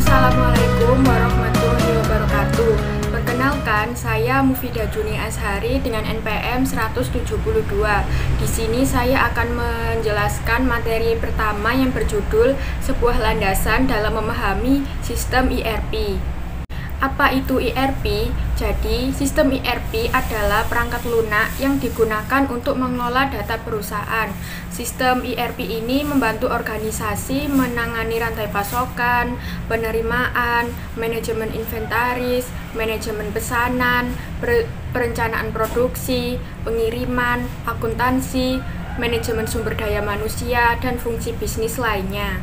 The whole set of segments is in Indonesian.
Assalamualaikum warahmatullahi wabarakatuh. Perkenalkan, saya Mufidah Juni Ashari dengan NPM 172. Di sini saya akan menjelaskan materi pertama yang berjudul Sebuah Landasan dalam Memahami Sistem ERP. Apa itu ERP? Jadi, sistem ERP adalah perangkat lunak yang digunakan untuk mengelola data perusahaan. Sistem ERP ini membantu organisasi menangani rantai pasokan, penerimaan, manajemen inventaris, manajemen pesanan, perencanaan produksi, pengiriman, akuntansi, manajemen sumber daya manusia, dan fungsi bisnis lainnya.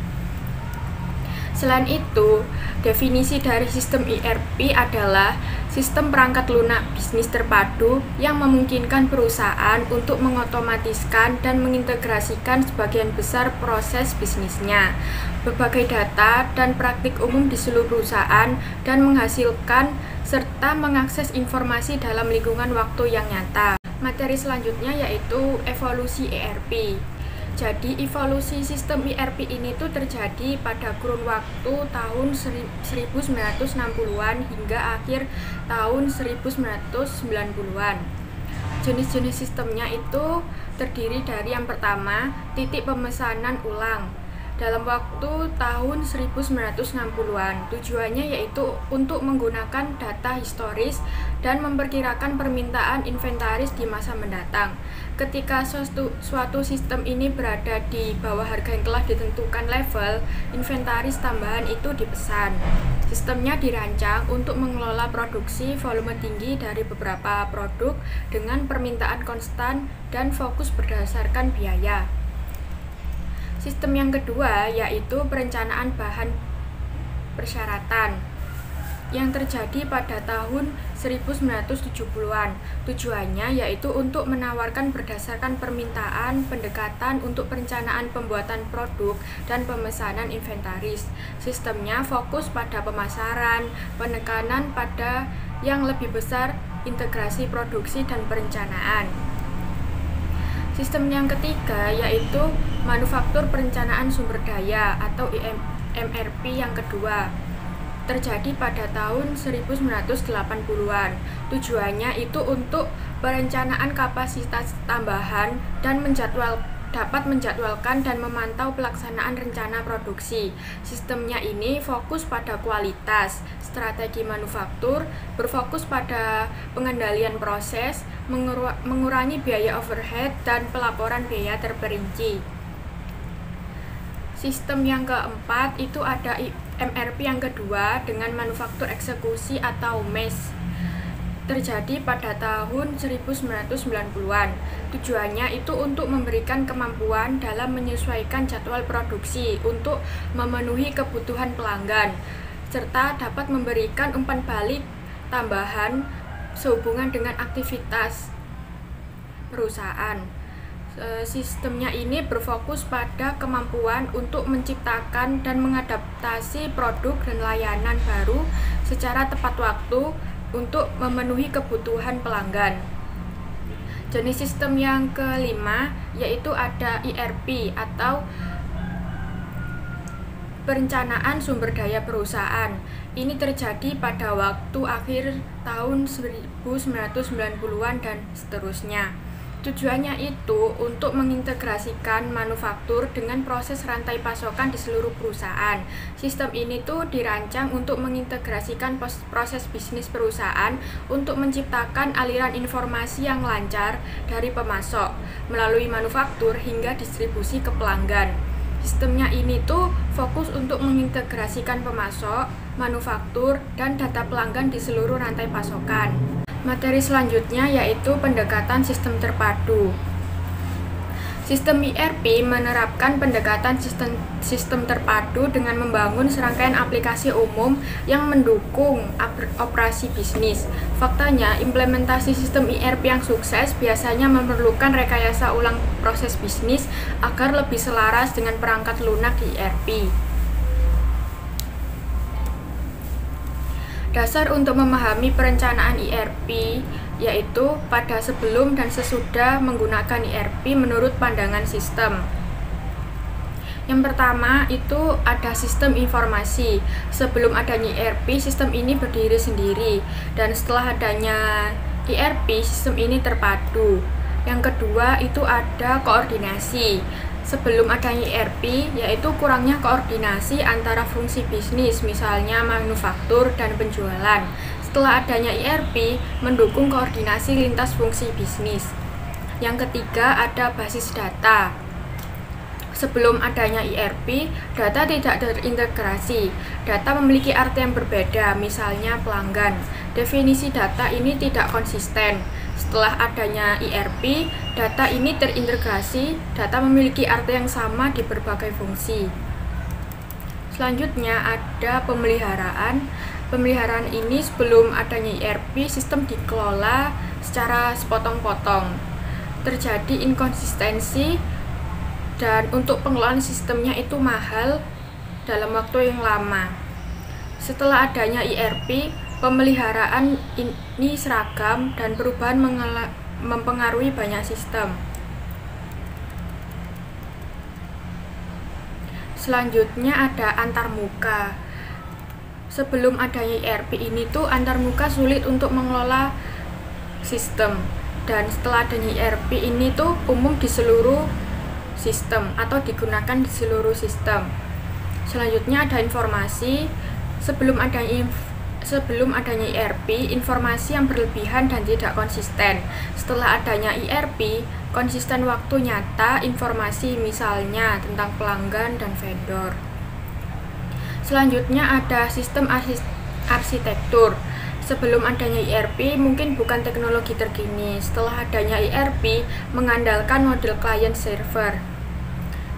Selain itu, definisi dari sistem ERP adalah sistem perangkat lunak bisnis terpadu yang memungkinkan perusahaan untuk mengotomatiskan dan mengintegrasikan sebagian besar proses bisnisnya, berbagai data dan praktik umum di seluruh perusahaan, dan menghasilkan serta mengakses informasi dalam lingkungan waktu yang nyata. Materi selanjutnya yaitu evolusi ERP. Jadi, evolusi sistem ERP ini tuh terjadi pada kurun waktu tahun 1960-an hingga akhir tahun 1990-an. Jenis-jenis sistemnya itu terdiri dari yang pertama, titik pemesanan ulang. Dalam waktu tahun 1960-an, tujuannya yaitu untuk menggunakan data historis dan memperkirakan permintaan inventaris di masa mendatang. Ketika suatu sistem ini berada di bawah harga yang telah ditentukan level, inventaris tambahan itu dipesan. Sistemnya dirancang untuk mengelola produksi volume tinggi dari beberapa produk dengan permintaan konstan dan fokus berdasarkan biaya. Sistem yang kedua yaitu perencanaan bahan persyaratan yang terjadi pada tahun 1970-an. Tujuannya yaitu untuk menawarkan berdasarkan permintaan pendekatan untuk perencanaan pembuatan produk dan pemesanan inventaris. Sistemnya fokus pada pemasaran, penekanan pada yang lebih besar, integrasi produksi dan perencanaan. Sistem yang ketiga yaitu manufaktur perencanaan sumber daya atau MRP yang kedua, terjadi pada tahun 1980-an. Tujuannya itu untuk perencanaan kapasitas tambahan dan dapat menjadwalkan dan memantau pelaksanaan rencana produksi. Sistemnya ini fokus pada kualitas, strategi manufaktur, berfokus pada pengendalian proses, mengurangi biaya overhead, dan pelaporan biaya terperinci. Sistem yang keempat itu ada MRP yang kedua dengan manufaktur eksekusi atau MES, terjadi pada tahun 1990-an. Tujuannya itu untuk memberikan kemampuan dalam menyesuaikan jadwal produksi untuk memenuhi kebutuhan pelanggan, serta dapat memberikan umpan balik tambahan sehubungan dengan aktivitas perusahaan. Sistemnya ini berfokus pada kemampuan untuk menciptakan dan mengadaptasi produk dan layanan baru secara tepat waktu untuk memenuhi kebutuhan pelanggan. Jenis sistem yang kelima yaitu ada ERP atau perencanaan sumber daya perusahaan. Ini terjadi pada waktu akhir tahun 1990-an dan seterusnya. Tujuannya itu untuk mengintegrasikan manufaktur dengan proses rantai pasokan di seluruh perusahaan. Sistem ini tuh dirancang untuk mengintegrasikan proses bisnis perusahaan untuk menciptakan aliran informasi yang lancar dari pemasok melalui manufaktur hingga distribusi ke pelanggan. Sistemnya ini tuh fokus untuk mengintegrasikan pemasok, manufaktur, dan data pelanggan di seluruh rantai pasokan. Materi selanjutnya yaitu pendekatan sistem terpadu. Sistem ERP menerapkan pendekatan sistem terpadu dengan membangun serangkaian aplikasi umum yang mendukung operasi bisnis. Faktanya, implementasi sistem ERP yang sukses biasanya memerlukan rekayasa ulang proses bisnis agar lebih selaras dengan perangkat lunak ERP. Dasar untuk memahami perencanaan ERP yaitu pada sebelum dan sesudah menggunakan ERP menurut pandangan sistem. Yang pertama itu ada sistem informasi. Sebelum adanya ERP, sistem ini berdiri sendiri, dan setelah adanya ERP, sistem ini terpadu. Yang kedua itu ada koordinasi. Sebelum adanya ERP, yaitu kurangnya koordinasi antara fungsi bisnis, misalnya manufaktur dan penjualan. Setelah adanya ERP, mendukung koordinasi lintas fungsi bisnis. Yang ketiga ada basis data. Sebelum adanya ERP, data tidak terintegrasi. Data memiliki arti yang berbeda, misalnya pelanggan. Definisi data ini tidak konsisten. Setelah adanya ERP, data ini terintegrasi. Data memiliki arti yang sama di berbagai fungsi. Selanjutnya ada pemeliharaan. Pemeliharaan ini sebelum adanya ERP, sistem dikelola secara sepotong-potong. Terjadi inkonsistensi, dan untuk pengelolaan sistemnya itu mahal dalam waktu yang lama. Setelah adanya ERP, pemeliharaan ini seragam dan perubahan mempengaruhi banyak sistem. Selanjutnya ada antarmuka. Sebelum adanya ERP ini tuh antarmuka sulit untuk mengelola sistem, dan setelah adanya ERP ini tuh umum di seluruh sistem atau digunakan di seluruh sistem. Selanjutnya ada informasi. Sebelum adanya ERP, informasi yang berlebihan dan tidak konsisten. Setelah adanya ERP, konsisten waktu nyata informasi, misalnya tentang pelanggan dan vendor. Selanjutnya ada sistem arsitektur. Sebelum adanya ERP, mungkin bukan teknologi terkini. Setelah adanya ERP, mengandalkan model client server.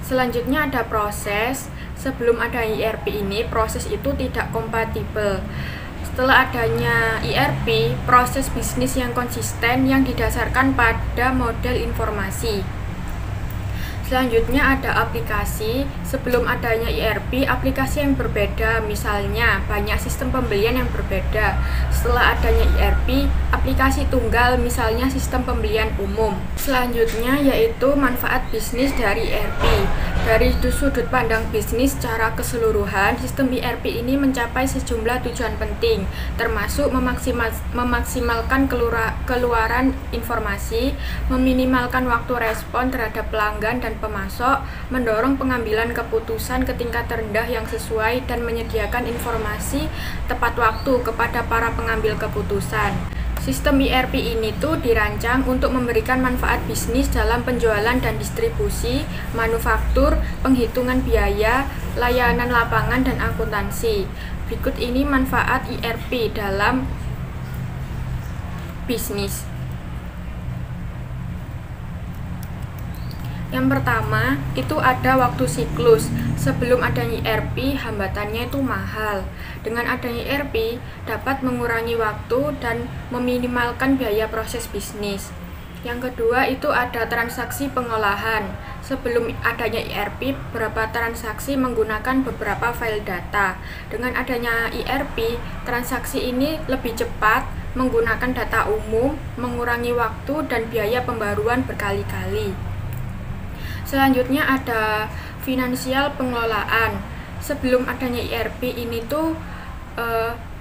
Selanjutnya ada proses. Sebelum adanya ERP ini, proses itu tidak kompatibel. Setelah adanya ERP, proses bisnis yang konsisten yang didasarkan pada model informasi. Selanjutnya ada aplikasi. Sebelum adanya ERP, aplikasi yang berbeda, misalnya banyak sistem pembelian yang berbeda. Setelah adanya ERP, aplikasi tunggal, misalnya sistem pembelian umum. Selanjutnya yaitu manfaat bisnis dari ERP. Dari sudut pandang bisnis secara keseluruhan, sistem ERP ini mencapai sejumlah tujuan penting, termasuk memaksimalkan keluaran informasi, meminimalkan waktu respon terhadap pelanggan dan pemasok, mendorong pengambilan keputusan ke tingkat terendah yang sesuai, dan menyediakan informasi tepat waktu kepada para pengambil keputusan. Sistem ERP ini tuh dirancang untuk memberikan manfaat bisnis dalam penjualan dan distribusi, manufaktur, penghitungan biaya, layanan lapangan, dan akuntansi. Berikut ini manfaat ERP dalam bisnis. Yang pertama, itu ada waktu siklus. Sebelum adanya ERP, hambatannya itu mahal. Dengan adanya ERP, dapat mengurangi waktu dan meminimalkan biaya proses bisnis. Yang kedua, itu ada transaksi pengolahan. Sebelum adanya ERP, beberapa transaksi menggunakan beberapa file data. Dengan adanya ERP, transaksi ini lebih cepat, menggunakan data umum, mengurangi waktu dan biaya pembaruan berkali-kali. Selanjutnya ada finansial pengelolaan. Sebelum adanya ERP ini tuh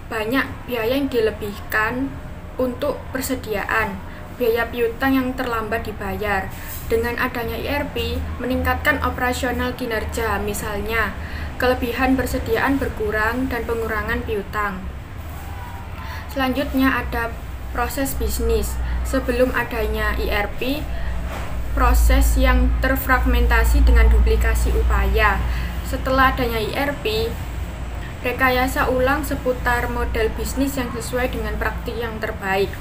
banyak biaya yang dilebihkan untuk persediaan, biaya piutang yang terlambat dibayar. Dengan adanya ERP, meningkatkan operasional kinerja, misalnya kelebihan persediaan berkurang dan pengurangan piutang. Selanjutnya ada proses bisnis. Sebelum adanya ERP, proses yang terfragmentasi dengan duplikasi upaya. Setelah adanya ERP, rekayasa ulang seputar model bisnis yang sesuai dengan praktik yang terbaik.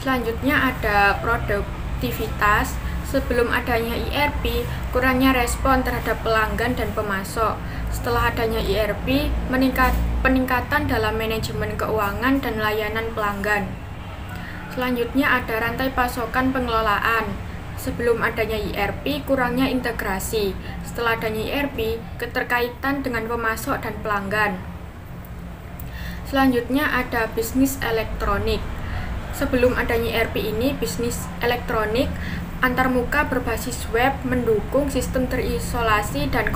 Selanjutnya ada produktivitas. Sebelum adanya ERP, kurangnya respon terhadap pelanggan dan pemasok. Setelah adanya ERP, peningkatan dalam manajemen keuangan dan layanan pelanggan. Selanjutnya ada rantai pasokan pengelolaan. Sebelum adanya ERP, kurangnya integrasi. Setelah adanya ERP, keterkaitan dengan pemasok dan pelanggan. Selanjutnya ada bisnis elektronik. Sebelum adanya ERP ini, bisnis elektronik antarmuka berbasis web mendukung sistem terisolasi dan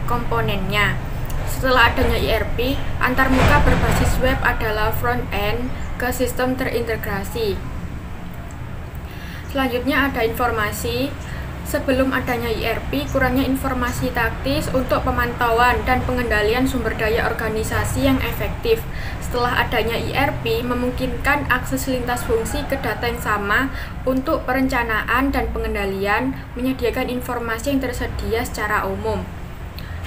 komponennya. Setelah adanya ERP, antarmuka berbasis web adalah front-end ke sistem terintegrasi. Selanjutnya ada informasi. Sebelum adanya ERP, kurangnya informasi taktis untuk pemantauan dan pengendalian sumber daya organisasi yang efektif. Setelah adanya ERP, memungkinkan akses lintas fungsi ke data yang sama untuk perencanaan dan pengendalian, menyediakan informasi yang tersedia secara umum.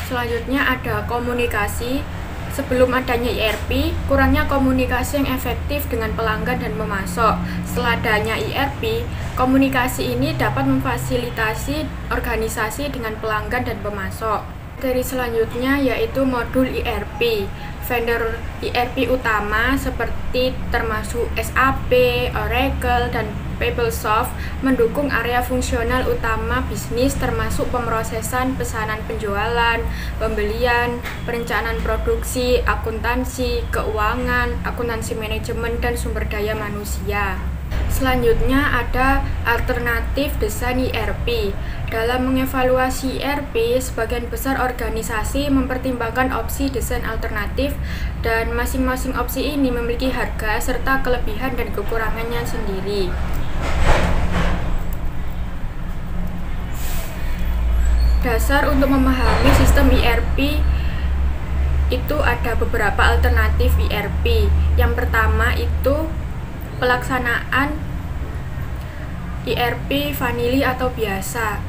Selanjutnya ada komunikasi. Sebelum adanya ERP, kurangnya komunikasi yang efektif dengan pelanggan dan pemasok. Setelah adanya ERP, komunikasi ini dapat memfasilitasi organisasi dengan pelanggan dan pemasok. Materi selanjutnya yaitu modul ERP. Vendor ERP utama seperti termasuk SAP, Oracle, dan PeopleSoft mendukung area fungsional utama bisnis termasuk pemrosesan pesanan penjualan, pembelian, perencanaan produksi, akuntansi, keuangan, akuntansi manajemen, dan sumber daya manusia. Selanjutnya ada alternatif desain ERP. Dalam mengevaluasi ERP, sebagian besar organisasi mempertimbangkan opsi desain alternatif dan masing-masing opsi ini memiliki harga serta kelebihan dan kekurangannya sendiri. Dasar untuk memahami sistem ERP itu ada beberapa alternatif ERP. Yang pertama itu pelaksanaan ERP vanilla atau biasa.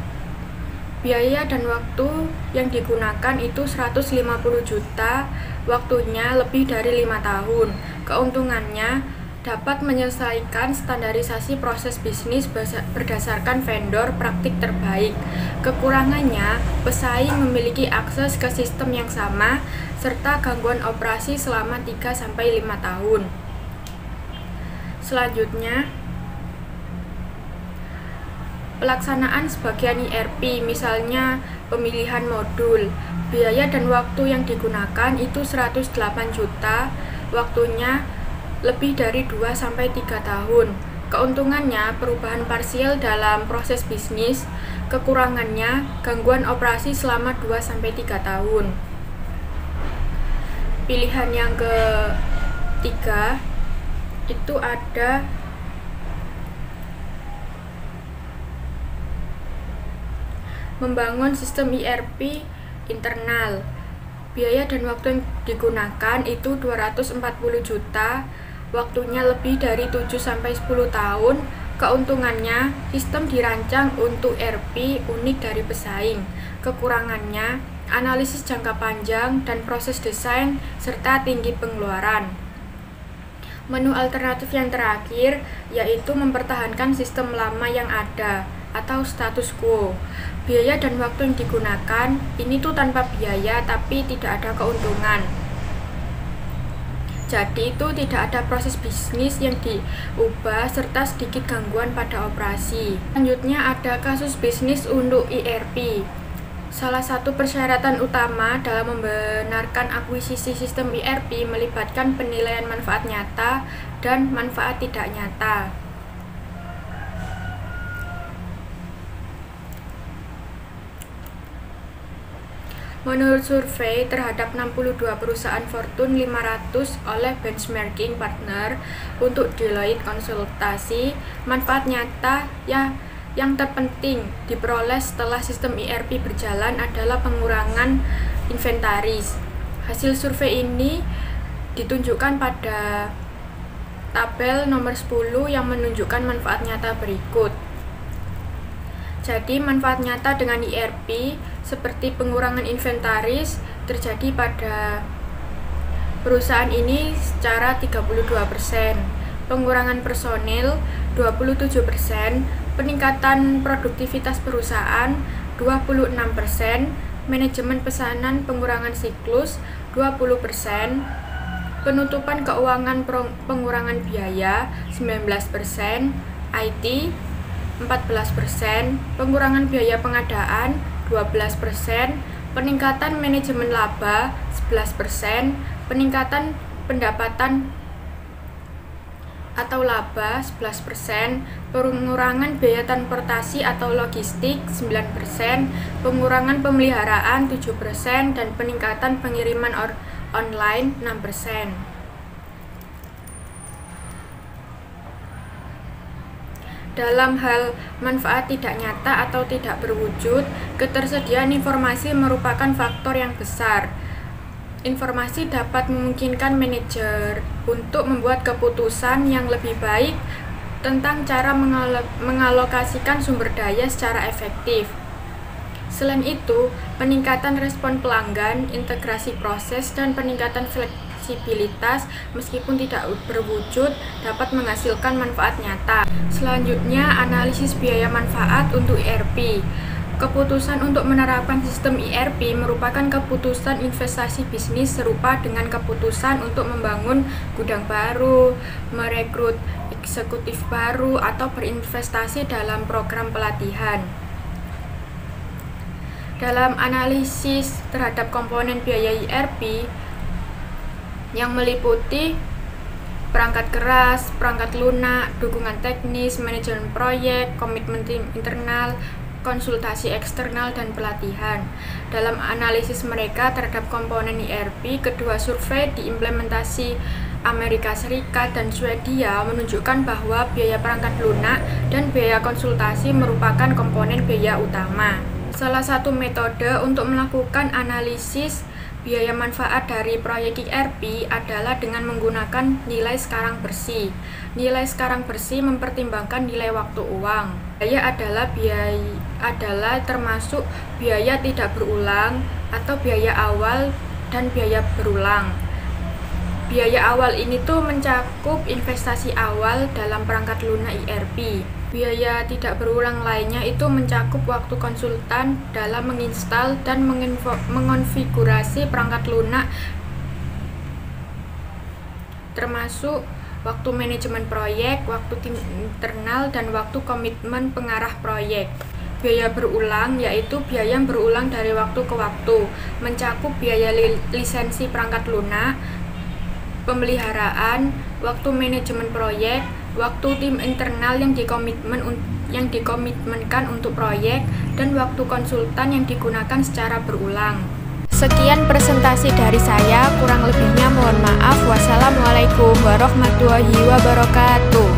Biaya dan waktu yang digunakan itu 150 juta, waktunya lebih dari 5 tahun. Keuntungannya dapat menyelesaikan standarisasi proses bisnis berdasarkan vendor praktik terbaik. Kekurangannya, pesaing memiliki akses ke sistem yang sama serta gangguan operasi selama 3-5 tahun. Selanjutnya, pelaksanaan sebagian ERP, misalnya pemilihan modul. Biaya dan waktu yang digunakan itu 108 juta, waktunya lebih dari 2-3 tahun. Keuntungannya, perubahan parsial dalam proses bisnis. Kekurangannya, gangguan operasi selama 2-3 tahun. Pilihan yang ketiga itu ada membangun sistem ERP internal. Biaya dan waktu yang digunakan itu 240 juta, waktunya lebih dari 7-10 tahun. Keuntungannya, sistem dirancang untuk ERP unik dari pesaing. Kekurangannya, analisis jangka panjang dan proses desain serta tinggi pengeluaran. Menu alternatif yang terakhir yaitu mempertahankan sistem lama yang ada atau status quo. Biaya dan waktu yang digunakan ini tuh tanpa biaya tapi tidak ada keuntungan. Jadi itu tidak ada proses bisnis yang diubah serta sedikit gangguan pada operasi. Selanjutnya ada kasus bisnis untuk ERP. Salah satu persyaratan utama dalam membenarkan akuisisi sistem ERP melibatkan penilaian manfaat nyata dan manfaat tidak nyata. Menurut survei terhadap 62 perusahaan Fortune 500 oleh Benchmarking Partner untuk Deloitte konsultasi, manfaat nyata yang terpenting diperoleh setelah sistem ERP berjalan adalah pengurangan inventaris. Hasil survei ini ditunjukkan pada tabel nomor 10 yang menunjukkan manfaat nyata berikut. Jadi manfaat nyata dengan ERP seperti pengurangan inventaris terjadi pada perusahaan ini secara 32%, pengurangan personil 27%, peningkatan produktivitas perusahaan 26%, manajemen pesanan pengurangan siklus 20%, penutupan keuangan pengurangan biaya 19%, IT 14%, pengurangan biaya pengadaan 12%, peningkatan manajemen laba 11%, peningkatan pendapatan atau laba 11%, pengurangan biaya transportasi atau logistik 9%, pengurangan pemeliharaan 7%, dan peningkatan pengiriman online 6%. Dalam hal manfaat tidak nyata atau tidak berwujud, ketersediaan informasi merupakan faktor yang besar. Informasi dapat memungkinkan manajer untuk membuat keputusan yang lebih baik tentang cara mengalokasikan sumber daya secara efektif. Selain itu, peningkatan respon pelanggan, integrasi proses, dan peningkatan fleksibilitas meskipun tidak berwujud dapat menghasilkan manfaat nyata. Selanjutnya, analisis biaya manfaat untuk ERP. Keputusan untuk menerapkan sistem ERP merupakan keputusan investasi bisnis serupa dengan keputusan untuk membangun gudang baru, merekrut eksekutif baru, atau berinvestasi dalam program pelatihan. Dalam analisis terhadap komponen biaya ERP yang meliputi perangkat keras, perangkat lunak, dukungan teknis, manajemen proyek, komitmen tim internal, konsultasi eksternal, dan pelatihan. Dalam analisis mereka terhadap komponen ERP, kedua survei di implementasi Amerika Serikat dan Swedia menunjukkan bahwa biaya perangkat lunak dan biaya konsultasi merupakan komponen biaya utama. Salah satu metode untuk melakukan analisis biaya manfaat dari proyek ERP adalah dengan menggunakan nilai sekarang bersih. Nilai sekarang bersih mempertimbangkan nilai waktu uang. Biaya adalah termasuk biaya tidak berulang atau biaya awal dan biaya berulang. Biaya awal ini tuh mencakup investasi awal dalam perangkat lunak ERP. Biaya tidak berulang lainnya itu mencakup waktu konsultan dalam menginstal dan mengonfigurasi perangkat lunak, termasuk waktu manajemen proyek, waktu tim internal, dan waktu komitmen pengarah proyek. Biaya berulang yaitu biaya yang berulang dari waktu ke waktu, mencakup biaya lisensi perangkat lunak, pemeliharaan, waktu manajemen proyek, waktu tim internal yang dikomitmenkan untuk proyek, dan waktu konsultan yang digunakan secara berulang. Sekian presentasi dari saya, kurang lebihnya mohon maaf. Wassalamualaikum warahmatullahi wabarakatuh.